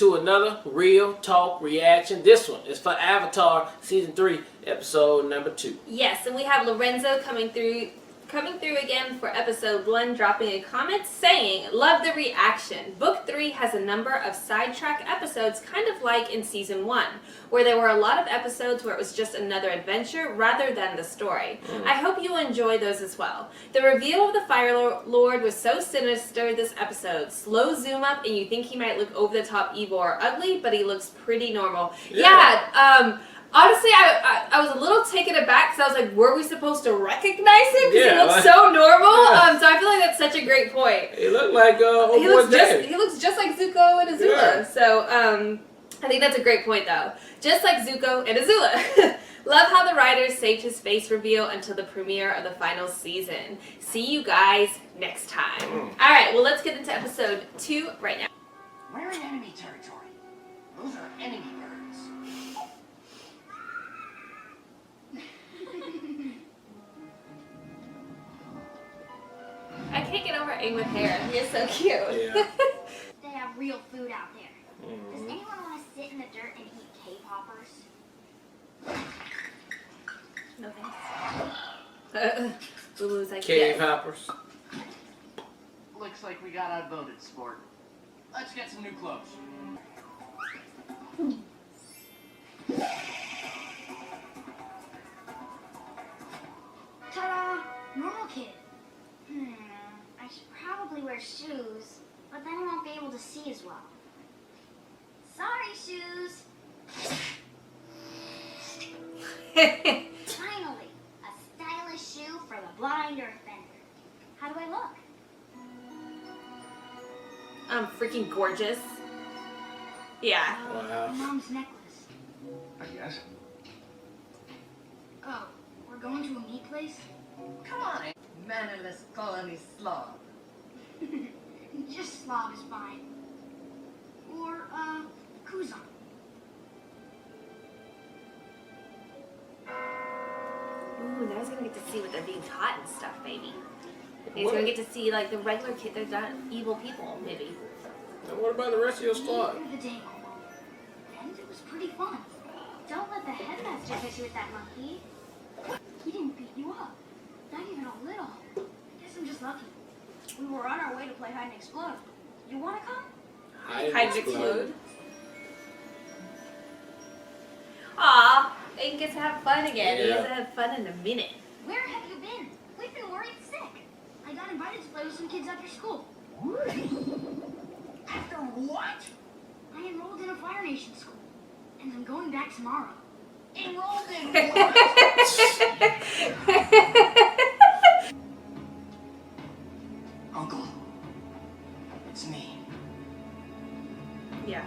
to another Real Talk reaction. This one is for Avatar Season 3, Episode number 2. Yes, and we have Lorenzo coming through again for episode 1, dropping a comment saying, "Love the reaction. Book 3 has a number of sidetrack episodes, kind of like in season 1, where there were a lot of episodes where it was just another adventure rather than the story. I hope you enjoy those as well. The reveal of the Fire Lord was so sinister this episode. Slow zoom up and you think he might look over the top evil or ugly, but he looks pretty normal." Honestly, I was a little taken aback because I was like, were we supposed to recognize him? Because he looks so normal. So I feel like that's such a great point. He looked like he looks just like Zuko and Azula. Yeah. So I think that's a great point though. Just like Zuko and Azula. Love how the writers saved his face reveal until the premiere of the final season. See you guys next time. Alright, well let's get into episode 2 right now. We're in enemy territory. Those are enemy birds. I can't get over Aang with hair. He is so cute. Yeah. They have real food out there. Does anyone want to sit in the dirt and eat K-poppers? No thanks. Lulu's like, Cave yes. hoppers. Looks like we got outvoted, sport. Let's get some new clothes. Ta-da! Normal kid. I should probably wear shoes, but then I won't be able to see as well. Sorry, shoes! Finally, a stylish shoe for the blind earthbender. How do I look? Freaking gorgeous. Yeah. Wow. Mom's necklace. Yes? Oh, we're going to a meat place? Come on. Mannerless colony slob. Just slob is fine. Or, Kuzan. Ooh, now he's gonna get to see what they're being taught and stuff, maybe. He's gonna get to see, like, the regular kid. They're not evil people, maybe. And what about the rest of your squad? The day, and it was pretty fun. Don't let the headmaster hit you with that monkey. He didn't beat you up. Not even a little. Guess I'm just lucky. We were on our way to play hide and explode. You wanna come? Hide and explode. Aw, Aang gets to have fun again. He hasn't had fun in a minute. Where have you been? We've been worried sick. I got invited to play with some kids after school. After what? I enrolled in a Fire Nation school. And I'm going back tomorrow. Enrolled in what? Uncle. It's me. Yeah.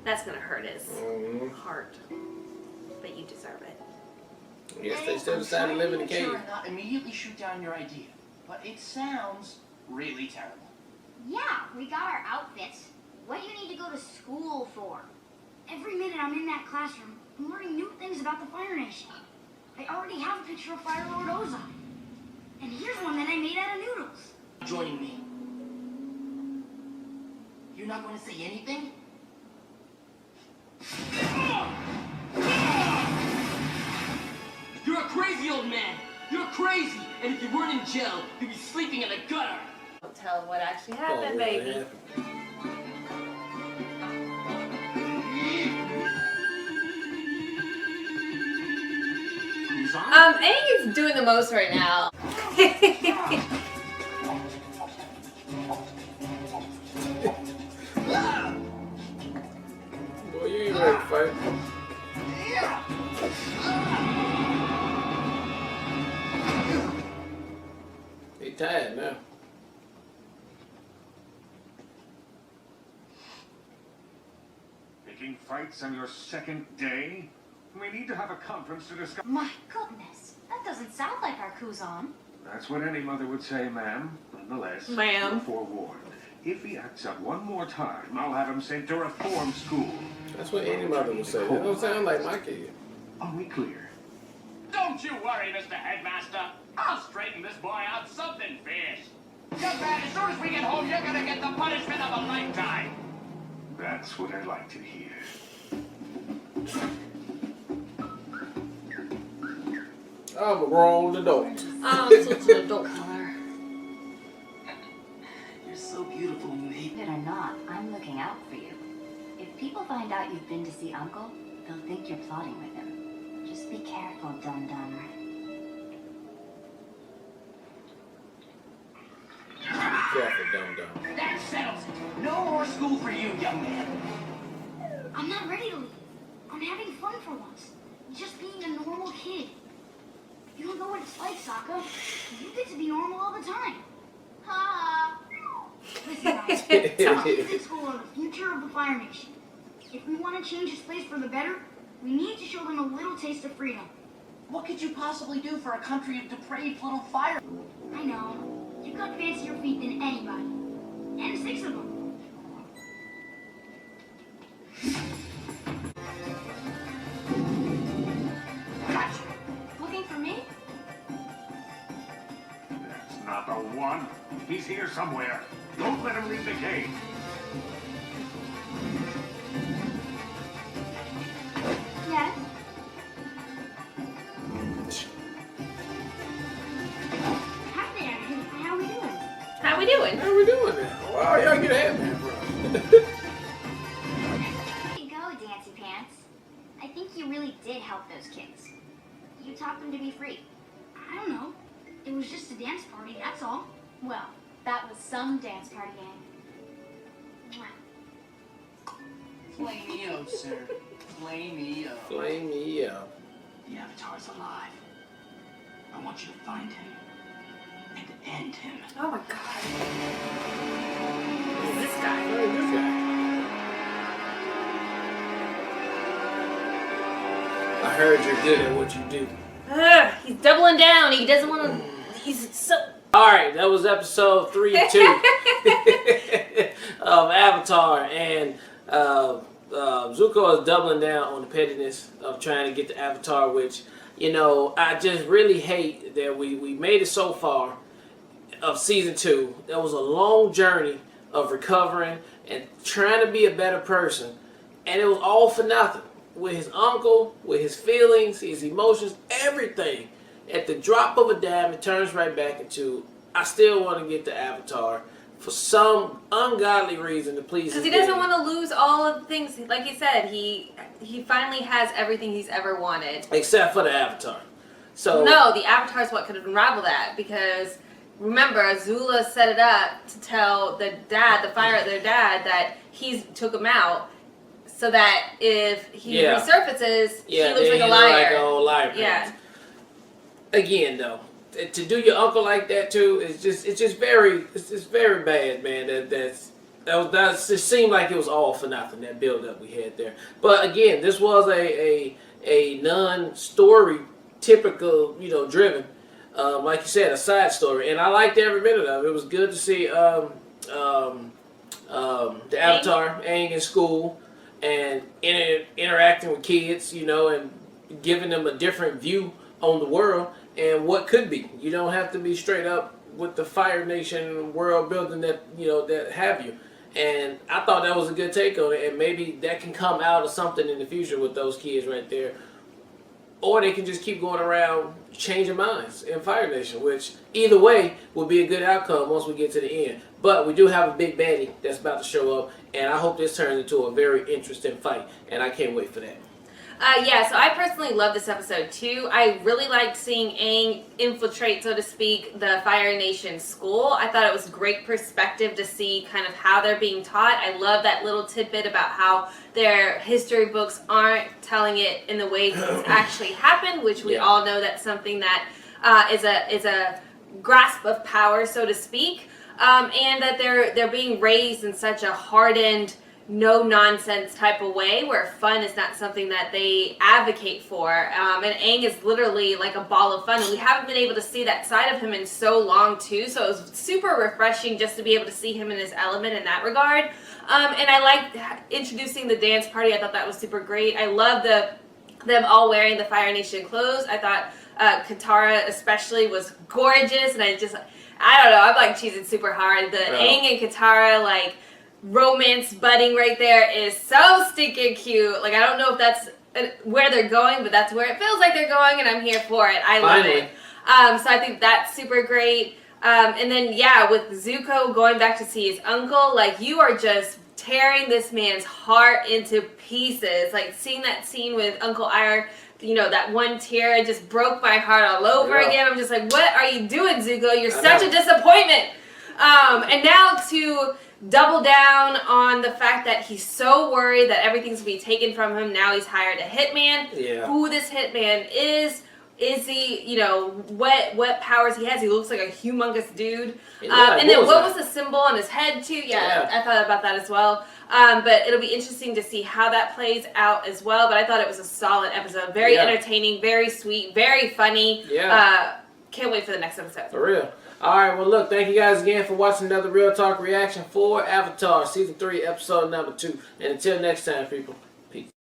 That's gonna hurt his heart. But you deserve it. Yes, they still decided to live in the cave. Sure, not immediately shoot down your idea, but it sounds really terrible. Yeah, we got our outfits. What do you need to go to school for? Every minute I'm in that classroom, I'm learning new things about the Fire Nation. I already have a picture of Fire Lord Ozai. And here's one that I made out of noodles. Joining me. You're not going to say anything? You're a crazy old man. You're crazy. And if you weren't in jail, you'd be sleeping in a gutter. Don't tell him what actually happened, baby. Aang is doing the most right now. Boy, you ain't ready to fight. He tired now. Picking fights on your second day? We need to have a conference to discuss. My goodness, that doesn't sound like our Kuzan. That's what any mother would say, ma'am. Nonetheless, Ma'am. you're forewarned. If he acts up one more time, I'll have him sent to reform school. That's what any mother would say. That don't sound like my kid. Are we clear? Don't you worry, Mr. Headmaster. I'll straighten this boy out something fierce. Junkrat, as soon as we get home, you're gonna get the punishment of a lifetime. That's what I like to hear. I'm gonna roll the door. I'm such an adult. You're so beautiful, mate. Believe it or not, I'm looking out for you. If people find out you've been to see Uncle, they'll think you're plotting with him. Just be careful, dum-dum. Careful, dum-dum. That settles it. No more school for you, young man. I'm not ready to leave. I'm having fun for once. Just being a normal kid. You don't know what it's like, Sokka. You get to be normal all the time. Ha! Listen, guys. Kids in school are the future of the Fire Nation. If we want to change this place for the better, we need to show them a little taste of freedom. What could you possibly do for a country of depraved little fire? I know. You've got fancier feet than anybody. And 6 of them. Gotcha. Looking for me? That's not the one. He's here somewhere. Don't let him leave the cave. Yes? Hi there. How we doing? How we doing? How we doing now? Wow, y'all get a Headband from. There you go, Dancy Pants. I think you really did help those kids. You taught them to be free. I don't know. It was just a dance party, that's all. Well, that was some dance party gang. Play me out, sir. Play me out. Flame me up. The Avatar's alive. I want you to find him and end him. Oh my god. Who's this guy? Who is this guy? I heard you're good at what you do. Ugh, he's doubling down. He doesn't want to. He's so. Alright, that was episode 3 and 2 of Avatar, and Zuko is doubling down on the pettiness of trying to get the Avatar, which, you know, I just really hate that we made it so far of season 2. That was a long journey of recovering and trying to be a better person, and it was all for nothing. With his uncle, with his feelings, his emotions, everything. At the drop of a dime, it turns right back into, I still want to get the Avatar for some ungodly reason to please his Because he doesn't daddy. want to lose all of the things. Like he said, he finally has everything he's ever wanted. Except for the Avatar. So No, the Avatar is what could unravel that. Because remember, Azula set it up to tell their dad, that he took him out. So that if he resurfaces, he looks like a liar. Like an old liar. Yeah. Again, though, to do your uncle like that too, it's just very bad, man. That just seemed like it was all for nothing. That build up we had there. But again, this was a non-story typical, driven, like you said, a side story, and I liked every minute of it. It was good to see the Avatar Aang in school and interacting with kids, and giving them a different view on the world and what could be. You don't have to be straight up with the Fire Nation world building that that have you. And I thought that was a good take on it, and maybe that can come out of something in the future with those kids right there. Or they can just keep going around changing minds in Fire Nation, which either way will be a good outcome once we get to the end. But we do have a big baddie that's about to show up, and I hope this turns into a very interesting fight, and I can't wait for that. So I personally love this episode too. I really liked seeing Aang infiltrate, so to speak, the Fire Nation school. I thought it was great perspective to see kind of how they're being taught. I love that little tidbit about how their history books aren't telling it in the way it's actually happened, which we all know that's something that is a grasp of power, so to speak, and that they're being raised in such a hardened, no-nonsense type of way where fun is not something that they advocate for. And Aang is literally like a ball of fun. And we haven't been able to see that side of him in so long, too. So it was super refreshing just to be able to see him in his element in that regard. And I liked introducing the dance party. I thought that was super great. I love them all wearing the Fire Nation clothes. I thought Katara especially was gorgeous. And I just I don't know. I'm like cheesing super hard. The Aang and Katara like romance budding right there is so stinking cute. Like I don't know if that's where they're going, but that's where it feels like they're going, and I'm here for it. I love it. So I think that's super great. And then yeah, with Zuko going back to see his uncle, like you are just tearing this man's heart into pieces. Like seeing that scene with Uncle Iroh, you know, that one tear, it just broke my heart all over again. I'm just like, what are you doing, Zuko? You're such a disappointment. And now to double down on the fact that he's so worried that everything's going to be taken from him. Now he's hired a hitman. Yeah. Who this hitman is he, you know, what powers he has. He looks like a humongous dude. And then what was the symbol on his head too? Yeah, I thought about that as well. But it'll be interesting to see how that plays out as well. But I thought it was a solid episode. Very entertaining, very sweet, very funny. Yeah. Can't wait for the next episode. For real. All right, well, look, thank you guys again for watching another Real Talk reaction for Avatar Season 3, Episode number 2. And until next time, people.